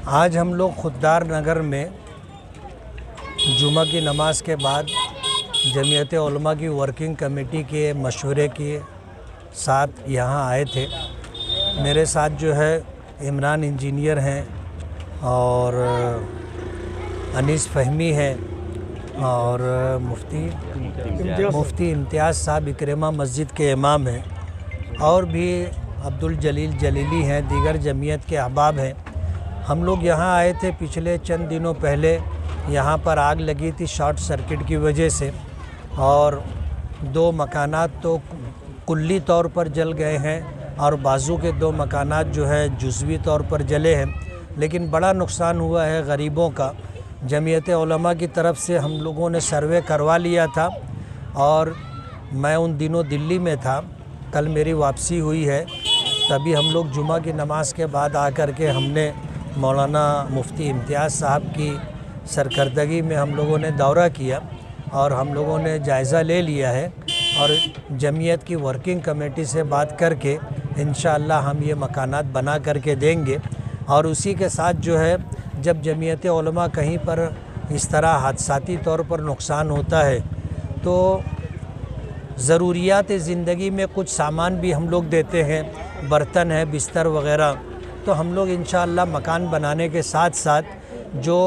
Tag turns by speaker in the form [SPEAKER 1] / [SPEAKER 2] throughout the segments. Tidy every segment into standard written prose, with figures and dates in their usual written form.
[SPEAKER 1] آج ہم لوگ خوددار نگر میں جمعہ کی نماز کے بعد جمعیت علماء کی ورکنگ کمیٹی کے مشورے کے ساتھ یہاں آئے تھے۔ میرے ساتھ جو ہے عمران انجینئر ہیں اور انیس فہمی ہیں اور مفتی امتیاز صاحب اکرمہ مسجد کے امام ہیں، اور بھی عبدالجلیل جلیلی ہیں، دیگر جمعیت کے احباب ہیں۔ ہم لوگ یہاں آئے تھے پچھلے چند دنوں پہلے، یہاں پر آگ لگی تھی شارٹ سرکٹ کی وجہ سے، اور 2 مکانات تو کلی طور پر جل گئے ہیں اور بازو کے 2 مکانات جو ہے جزوی طور پر جلے ہیں، لیکن بڑا نقصان ہوا ہے غریبوں کا۔ جمعیت علماء کی طرف سے ہم لوگوں نے سروے کروا لیا تھا، اور میں ان دنوں دلی میں تھا، کل میری واپسی ہوئی ہے، تبھی ہم لوگ جمعہ کی نماز کے بعد آ کر کے ہم نے مولانا مفتی امتیاز صاحب کی سرکردگی میں ہم لوگوں نے دورہ کیا اور ہم لوگوں نے جائزہ لے لیا ہے، اور جمعیت کی ورکنگ کمیٹی سے بات کر کے انشاءاللہ ہم یہ مکانات بنا کر کے دیں گے۔ اور اسی کے ساتھ جو ہے جب جمعیت علماء کہیں پر اس طرح حادثاتی طور پر نقصان ہوتا ہے تو ضروریات زندگی میں کچھ سامان بھی ہم لوگ دیتے ہیں، برتن ہے، بستر وغیرہ، تو ہم لوگ انشاءاللہ مکان بنانے کے ساتھ ساتھ جو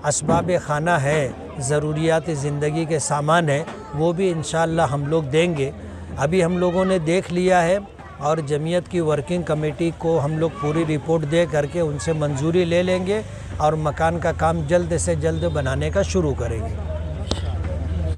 [SPEAKER 1] اسباب خانہ ہے، ضروریات زندگی کے سامان ہیں، وہ بھی انشاءاللہ ہم لوگ دیں گے۔ ابھی ہم لوگوں نے دیکھ لیا ہے اور جمعیت کی ورکنگ کمیٹی کو ہم لوگ پوری رپورٹ دے کر کے ان سے منظوری لے لیں گے اور مکان کا کام جلد سے جلد بنانے کا شروع کریں گے۔